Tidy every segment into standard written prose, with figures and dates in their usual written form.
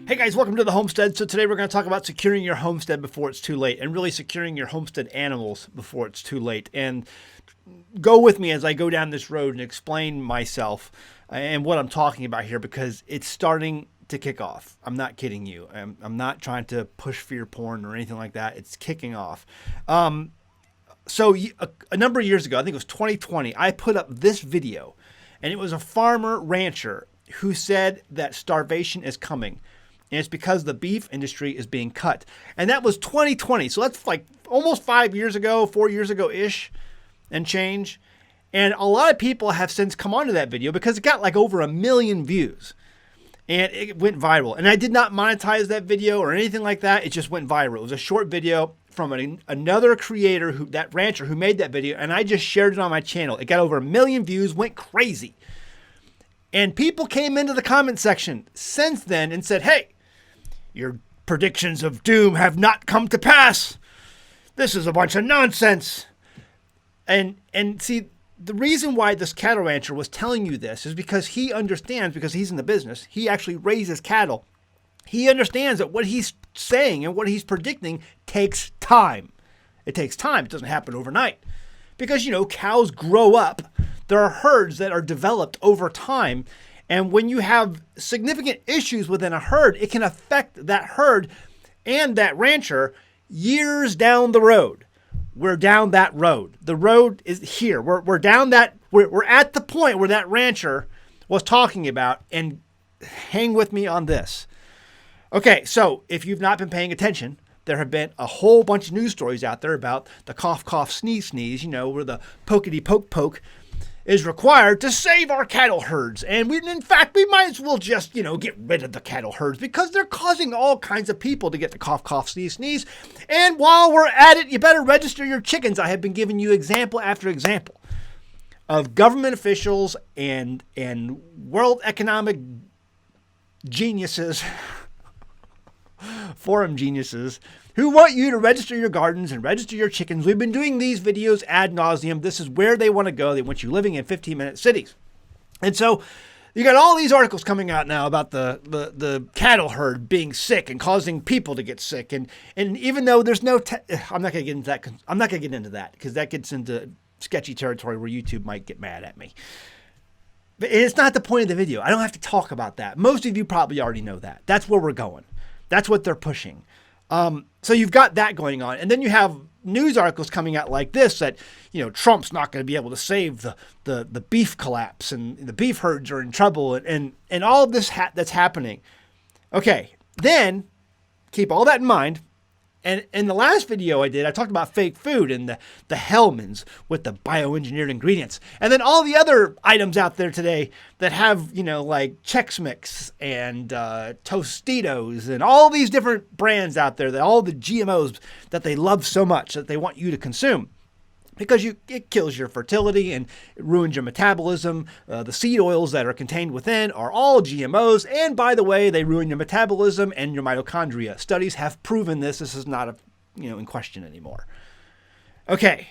Hey guys, welcome to the Homestead. So today we're going to talk about securing your homestead before it's too late, and really securing your homestead animals before it's too late. And go with me as I go down this road and explain myself and what I'm talking about here, because it's starting to kick off. I'm not kidding you. I'm not trying to push fear porn or anything like that. It's kicking off. So a number of years ago, I think it was 2020, I put up this video, and it was a farmer rancher who said that starvation is coming. And it's because the beef industry is being cut. And that was 2020. So that's like almost 5 years ago, 4 years ago-ish and change. And a lot of people have since come onto that video because it got like over 1 million views. And it went viral. And I did not monetize that video or anything like that. It just went viral. It was a short video from another creator, that rancher who made that video. And I just shared it on my channel. It got over 1 million views, went crazy. And people came into the comment section since then and said, hey, your predictions of doom have not come to pass. This is a bunch of nonsense. And see, the reason why this cattle rancher was telling you this is because he understands, because he's in the business, he actually raises cattle. He understands that what he's saying and what he's predicting takes time. It takes time. It doesn't happen overnight. Because, you know, cows grow up. There are herds that are developed over time. And when you have significant issues within a herd, it can affect that herd and that rancher years down the road. We're down that road. The road is here. We're down that. We're at the point where that rancher was talking about. And hang with me on this. Okay, so if you've not been paying attention, there have been a whole bunch of news stories out there about the cough, cough, sneeze, sneeze, you know, where the pokety poke poke is required to save our cattle herds. And in fact, we might as well just, get rid of the cattle herds because they're causing all kinds of people to get the cough, cough, sneeze, sneeze. And while we're at it, you better register your chickens. I have been giving you example after example of government officials and world economic geniuses, forum geniuses, who want you to register your gardens and register your chickens. We've been doing these videos ad nauseum. This is where they want to go. They want you living in 15-minute cities. And so you got all these articles coming out now about the cattle herd being sick and causing people to get sick. And even though there's no, I'm not going to get into that. I'm not going to get into that because that gets into sketchy territory where YouTube might get mad at me. But it's not the point of the video. I don't have to talk about that. Most of you probably already know that. That's where we're going. That's what they're pushing. So you've got that going on. And then you have news articles coming out like this that, Trump's not going to be able to save the beef collapse and the beef herds are in trouble and all of this that's happening. Okay, then keep all that in mind. And in the last video I did, I talked about fake food and the Hellmann's with the bioengineered ingredients. And then all the other items out there today that have, like Chex Mix and Tostitos and all these different brands out there, that all the GMOs that they love so much that they want you to consume. Because it kills your fertility and it ruins your metabolism. The seed oils that are contained within are all GMOs. And by the way, they ruin your metabolism and your mitochondria. Studies have proven this. This is not in question anymore. Okay.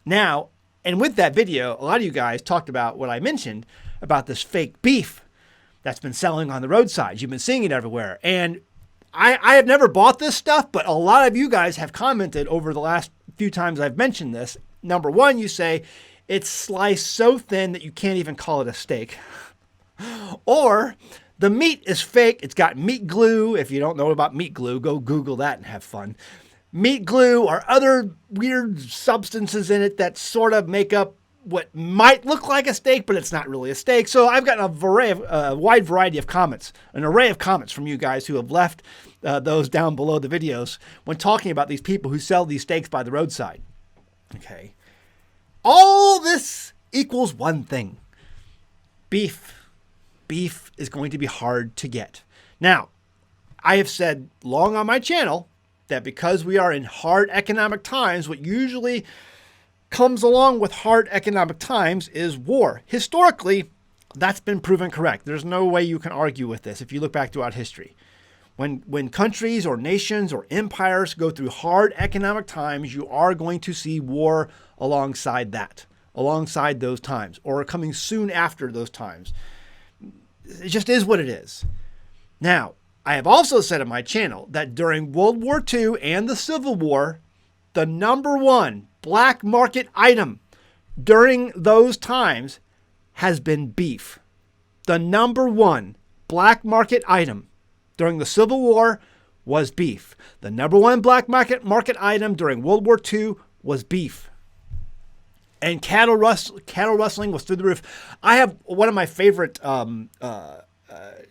Now, and with that video, a lot of you guys talked about what I mentioned about this fake beef that's been selling on the roadside. You've been seeing it everywhere. And I have never bought this stuff, but a lot of you guys have commented over the last few times I've mentioned this. Number one, you say it's sliced so thin that you can't even call it a steak. Or the meat is fake. It's got meat glue. If you don't know about meat glue, go Google that and have fun. Meat glue or other weird substances in it that sort of make up what might look like a steak, but it's not really a steak. So I've gotten a wide variety of comments, an array of comments from you guys who have left those down below the videos when talking about these people who sell these steaks by the roadside. Okay. All this equals one thing. Beef. Beef is going to be hard to get. Now, I have said long on my channel that because we are in hard economic times, what usually comes along with hard economic times is war. Historically, that's been proven correct. There's no way you can argue with this if you look back throughout history. When countries or nations or empires go through hard economic times, you are going to see war alongside those times, or coming soon after those times. It just is what it is. Now, I have also said on my channel that during World War II and the Civil War, the number one black market item during those times has been beef. The number one black market item during the Civil War was beef. The number one black market item during World War II was beef. And cattle rustling was through the roof. I have one of my favorite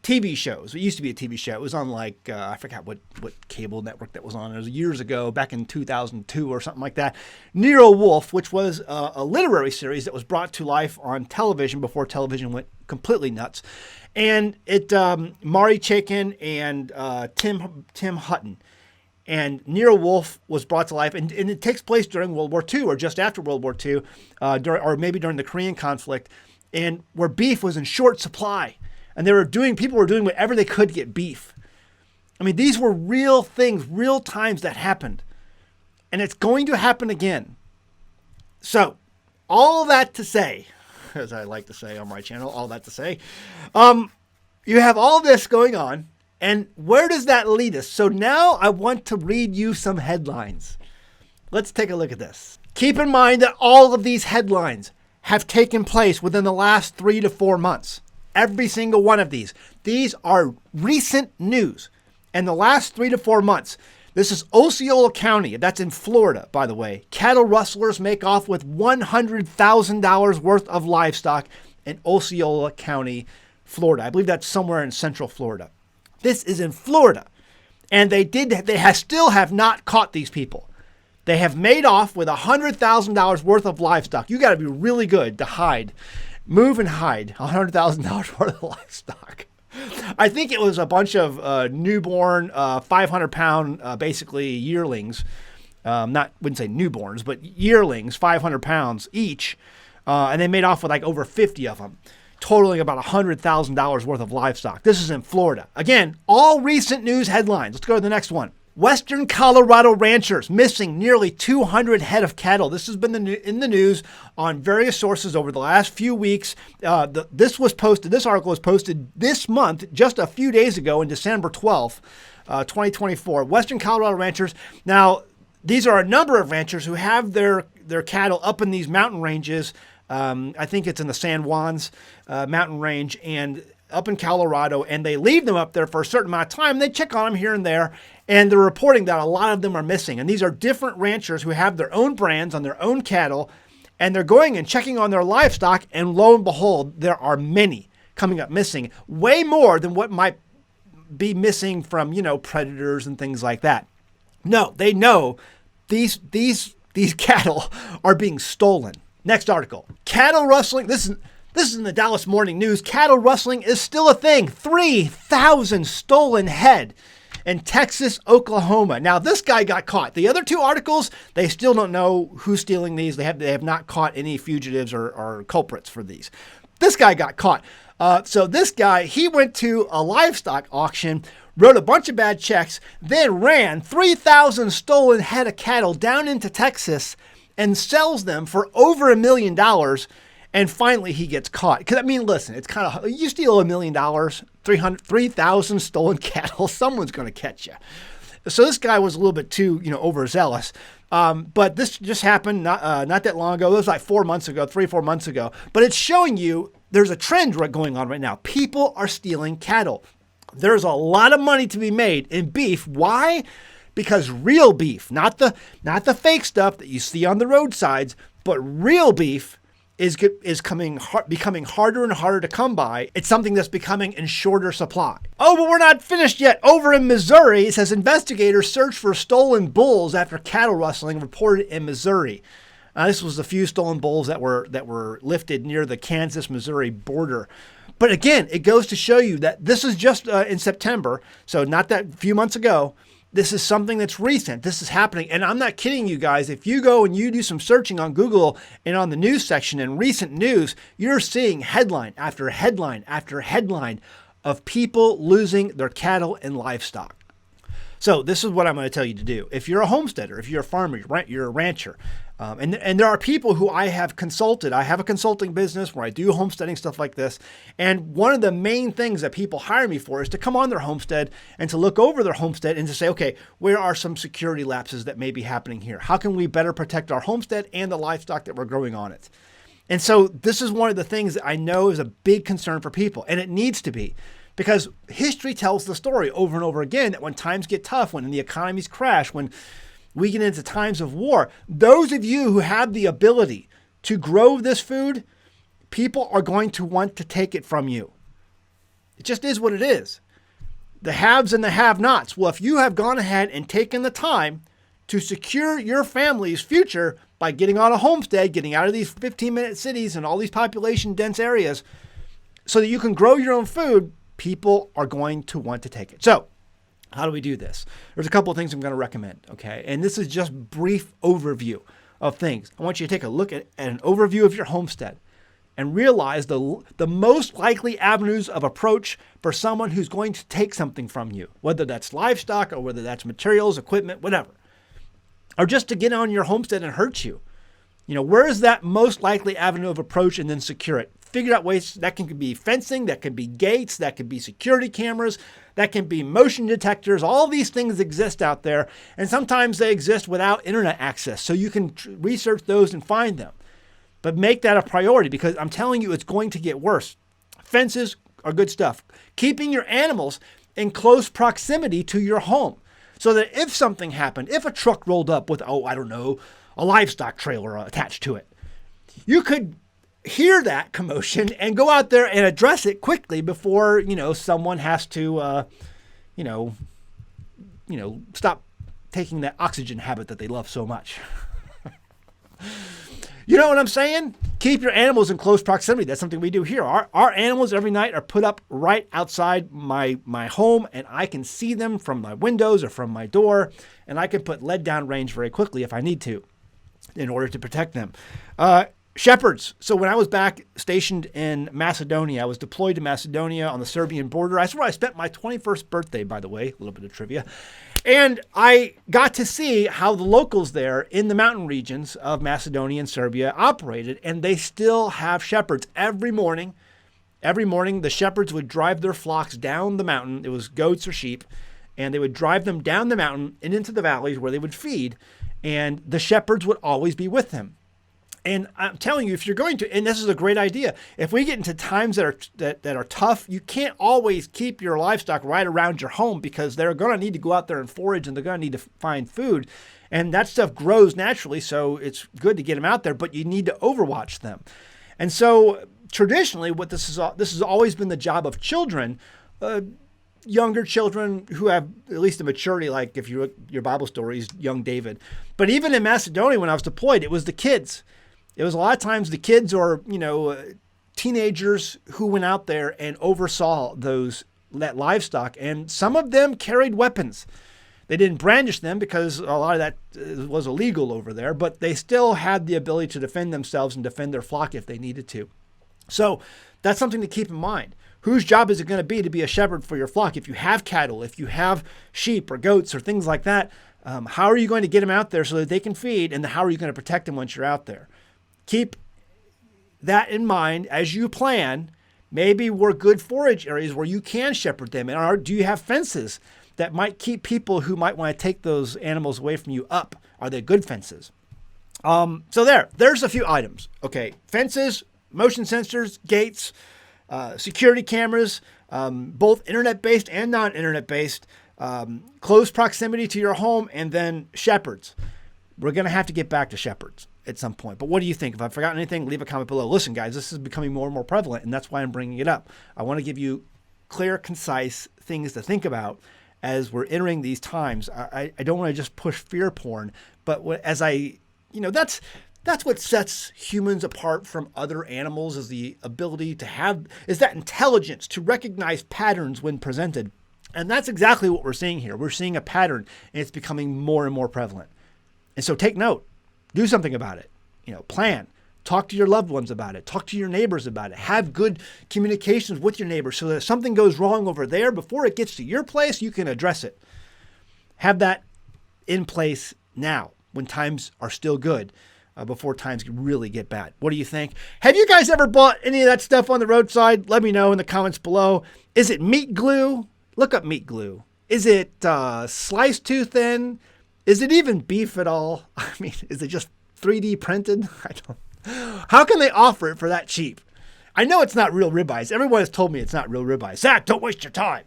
TV shows. It used to be a TV show. It was on like, I forgot what cable network that was on. It was years ago, back in 2002 or something like that. Nero Wolfe, which was a literary series that was brought to life on television before television went completely nuts. And it, Mari Chaikin and Tim Hutton. And Nero Wolfe was brought to life, and it takes place during World War II or just after World War II, or maybe during the Korean conflict, and where beef was in short supply. And people were doing whatever they could to get beef. I mean, these were real things, real times that happened. And it's going to happen again. So, all that to say, as I like to say on my channel, all that to say, you have all this going on. And where does that lead us? So now I want to read you some headlines. Let's take a look at this. Keep in mind that all of these headlines have taken place within the last 3 to 4 months. Every single one of these. These are recent news. And the last 3 to 4 months. This is Osceola County. That's in Florida, by the way. Cattle rustlers make off with $100,000 worth of livestock in Osceola County, Florida. I believe that's somewhere in central Florida. This is in Florida. And they still have not caught these people. They have made off with $100,000 worth of livestock. You got to be really good to move and hide $100,000 worth of livestock. I think it was a bunch of newborn, 500-pound, basically yearlings. Wouldn't say newborns, but yearlings, 500 pounds each. And they made off with like over 50 of them, totaling about $100,000 worth of livestock. This is in Florida. Again, all recent news headlines. Let's go to the next one. Western Colorado ranchers missing nearly 200 head of cattle. This has been in the news on various sources over the last few weeks. This article was posted this month, just a few days ago, on December 12th, 2024. Western Colorado ranchers. Now, these are a number of ranchers who have their cattle up in these mountain ranges. I think it's in the San Juans mountain range and up in Colorado, and they leave them up there for a certain amount of time. They check on them here and there, and they're reporting that a lot of them are missing. And these are different ranchers who have their own brands on their own cattle, and they're going and checking on their livestock, and lo and behold, there are many coming up missing, way more than what might be missing from, predators and things like that. No, they know these cattle are being stolen. Next article. Cattle rustling. This is in the Dallas Morning News. Cattle rustling is still a thing. 3,000 stolen head in Texas, Oklahoma. Now, this guy got caught. The other two articles, they still don't know who's stealing these. They have not caught any fugitives or culprits for these. This guy got caught. So this guy, he went to a livestock auction, wrote a bunch of bad checks, then ran 3,000 stolen head of cattle down into Texas and sells them for over $1 million. And finally, he gets caught. Because, listen, it's kind of, you steal $1 million, 3,000 stolen cattle, someone's going to catch you. So this guy was a little bit too, overzealous. But this just happened not that long ago. It was like 4 months ago, 3-4 months ago. But it's showing you there's a trend going on right now. People are stealing cattle. There's a lot of money to be made in beef. Why? Because real beef, not the fake stuff that you see on the roadsides, but real beef is becoming harder and harder to come by. It's something that's becoming in shorter supply. Oh, but we're not finished yet. Over in Missouri, it says investigators search for stolen bulls after cattle rustling reported in Missouri. This was a few stolen bulls that were lifted near the Kansas-Missouri border. But again, it goes to show you that this is just in September, so not that few months ago. This is something that's recent. This is happening. And I'm not kidding you guys. If you go and you do some searching on Google and on the news section in recent news, you're seeing headline after headline after headline of people losing their cattle and livestock. So this is what I'm going to tell you to do. If you're a homesteader, if you're a farmer, you're a rancher, And there are people who I have consulted. I have a consulting business where I do homesteading stuff like this. And one of the main things that people hire me for is to come on their homestead and to look over their homestead and to say, okay, where are some security lapses that may be happening here? How can we better protect our homestead and the livestock that we're growing on it? And so this is one of the things that I know is a big concern for people, and it needs to be, because history tells the story over and over again that when times get tough, when the economies crash, when we get into times of war, those of you who have the ability to grow this food, people are going to want to take it from you. It just is what it is. The haves and the have-nots. Well, if you have gone ahead and taken the time to secure your family's future by getting on a homestead, getting out of these 15-minute cities and all these population-dense areas so that you can grow your own food, people are going to want to take it. So how do we do this? There's a couple of things I'm going to recommend, okay? And this is just brief overview of things. I want you to take a look at an overview of your homestead and realize the most likely avenues of approach for someone who's going to take something from you, whether that's livestock or whether that's materials, equipment, whatever, or just to get on your homestead and hurt you. You know, where is that most likely avenue of approach, and then secure it? Figure out ways. That can be fencing, that could be gates, that could be security cameras, that can be motion detectors. All these things exist out there, and sometimes they exist without internet access, so you can research those and find them. But make that a priority, because I'm telling you, it's going to get worse. Fences are good stuff. Keeping your animals in close proximity to your home, so that if something happened, if a truck rolled up with, I don't know, a livestock trailer attached to it, you could hear that commotion and go out there and address it quickly before, someone has to, stop taking that oxygen habit that they love so much. You know what I'm saying? Keep your animals in close proximity. That's something we do here. Our animals every night are put up right outside my home, and I can see them from my windows or from my door, and I can put lead down range very quickly if I need to in order to protect them. Shepherds. So when I was back stationed in Macedonia, I was deployed to Macedonia on the Serbian border. That's where I spent my 21st birthday, by the way, a little bit of trivia. And I got to see how the locals there in the mountain regions of Macedonia and Serbia operated, and they still have shepherds every morning. Every morning, the shepherds would drive their flocks down the mountain. It was goats or sheep, and they would drive them down the mountain and into the valleys where they would feed, and the shepherds would always be with them. And I'm telling you, if you're going to, and this is a great idea, if we get into times that are tough, you can't always keep your livestock right around your home, because they're going to need to go out there and forage, and they're going to need to find food. And that stuff grows naturally, so it's good to get them out there, but you need to overwatch them. And so traditionally, what this has always been the job of children, younger children who have at least a maturity, like if you look your Bible stories, young David. But even in Macedonia, when I was deployed, it was the kids. It was a lot of times the kids or, teenagers who went out there and oversaw that livestock. And some of them carried weapons. They didn't brandish them because a lot of that was illegal over there, but they still had the ability to defend themselves and defend their flock if they needed to. So that's something to keep in mind. Whose job is it going to be a shepherd for your flock? If you have cattle, if you have sheep or goats or things like that, how are you going to get them out there so that they can feed? And how are you going to protect them once you're out there? Keep that in mind as you plan. Maybe we're good forage areas where you can shepherd them. And do you have fences that might keep people who might want to take those animals away from you up? Are they good fences? So there's a few items. Okay, fences, motion sensors, gates, security cameras, both internet-based and non-internet-based, close proximity to your home, and then shepherds. We're going to have to get back to shepherds at some point. But what do you think? If I've forgotten anything, leave a comment below. Listen, guys, this is becoming more and more prevalent, and that's why I'm bringing it up. I want to give you clear, concise things to think about as we're entering these times. I don't want to just push fear porn, but that's what sets humans apart from other animals, is the ability to is that intelligence to recognize patterns when presented. And that's exactly what we're seeing here. We're seeing a pattern, and it's becoming more and more prevalent. And so take note, do something about it, plan, talk to your loved ones about it, talk to your neighbors about it, have good communications with your neighbors so that if something goes wrong over there, before it gets to your place, you can address it. Have that in place now when times are still good. before times really get bad. What do you think? Have you guys ever bought any of that stuff on the roadside? Let me know in the comments below. Is it meat glue? Look up meat glue. Is it sliced too thin? Is it even beef at all? I mean, is it just 3D printed? I don't. How can they offer it for that cheap? I know it's not real ribeyes. Everyone has told me it's not real ribeyes. Zach, don't waste your time.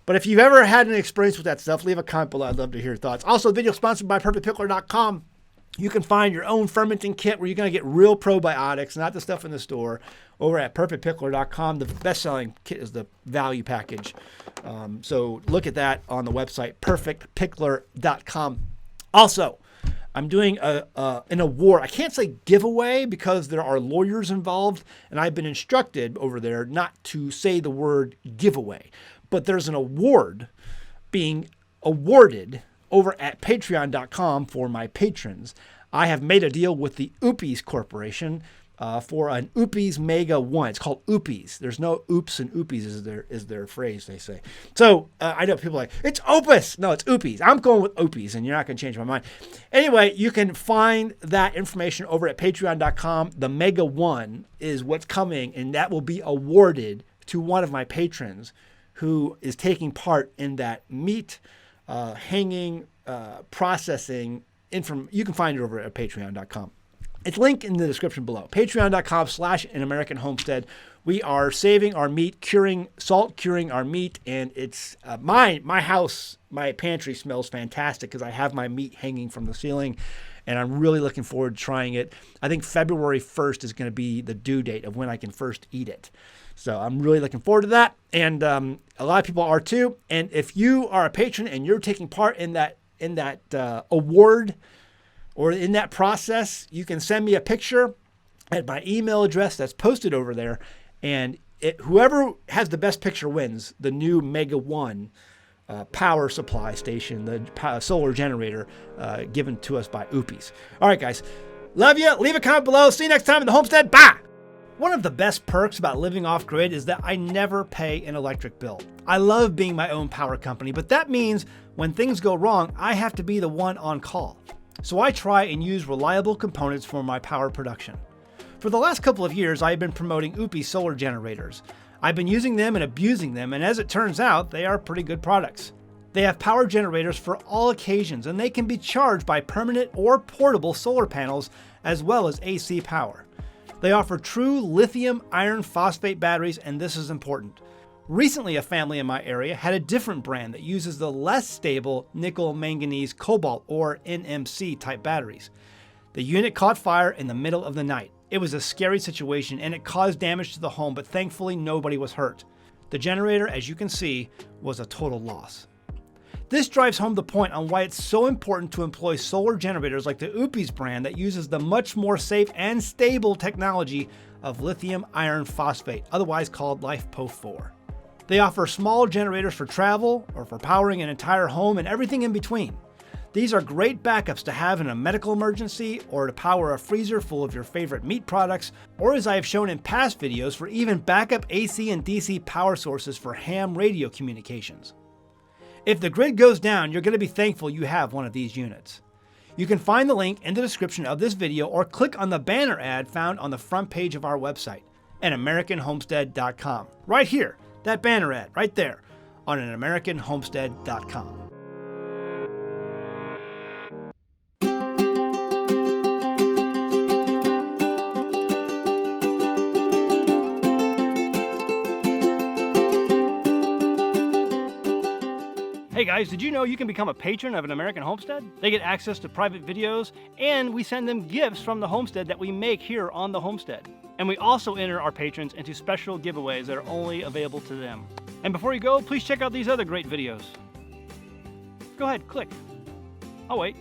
But if you've ever had an experience with that stuff, leave a comment below. I'd love to hear your thoughts. Also, video sponsored by perfectpickler.com. You can find your own fermenting kit where you're going to get real probiotics, not the stuff in the store, over at perfectpickler.com. The best-selling kit is the value package. So look at that on the website, perfectpickler.com. Also, I'm doing an award. I can't say giveaway because there are lawyers involved, and I've been instructed over there not to say the word giveaway. But there's an award being awarded over at patreon.com for my patrons. I have made a deal with the OUPES Corporation for an OUPES Mega 1. It's called OUPES. There's no oops and OUPES is their phrase, they say. So I know people are like, it's OPUS. No, it's OUPES. I'm going with OUPES, and you're not going to change my mind. Anyway, you can find that information over at patreon.com. The Mega 1 is what's coming, and that will be awarded to one of my patrons who is taking part in that meat hanging, processing. You can find it over at patreon.com. It's linked in the description below. Patreon.com/AnAmericanHomestead. We are saving our meat, salt curing our meat, and it's my house, my pantry smells fantastic because I have my meat hanging from the ceiling, and I'm really looking forward to trying it. I think February 1st is going to be the due date of when I can first eat it. So I'm really looking forward to that, and a lot of people are too. And if you are a patron and you're taking part in that award or in that process, you can send me a picture at my email address that's posted over there, and whoever has the best picture wins the new Mega 1 power supply station, the solar generator given to us by OUPES. All right, guys. Love you. Leave a comment below. See you next time in the homestead. Bye. One of the best perks about living off-grid is that I never pay an electric bill. I love being my own power company, but that means when things go wrong, I have to be the one on call. So I try and use reliable components for my power production. For the last couple of years, I have been promoting OUPES solar generators. I've been using them and abusing them, and as it turns out, they are pretty good products. They have power generators for all occasions, and they can be charged by permanent or portable solar panels, as well as AC power. They offer true lithium iron phosphate batteries, and this is important. Recently, a family in my area had a different brand that uses the less stable nickel manganese cobalt or NMC type batteries. The unit caught fire in the middle of the night. It was a scary situation and it caused damage to the home, but thankfully nobody was hurt. The generator, as you can see, was a total loss. This drives home the point on why it's so important to employ solar generators like the OUPES brand that uses the much more safe and stable technology of lithium iron phosphate, otherwise called LiFePO4. They offer small generators for travel or for powering an entire home and everything in between. These are great backups to have in a medical emergency or to power a freezer full of your favorite meat products, or as I have shown in past videos, for even backup AC and DC power sources for ham radio communications. If the grid goes down, you're going to be thankful you have one of these units. You can find the link in the description of this video or click on the banner ad found on the front page of our website, AnAmericanHomestead.com. Right here, that banner ad right there on AnAmericanHomestead.com. Hey guys, did you know you can become a patron of An American Homestead? They get access to private videos, and we send them gifts from the homestead that we make here on the homestead. And we also enter our patrons into special giveaways that are only available to them. And before you go, please check out these other great videos. Go ahead, click. I'll wait.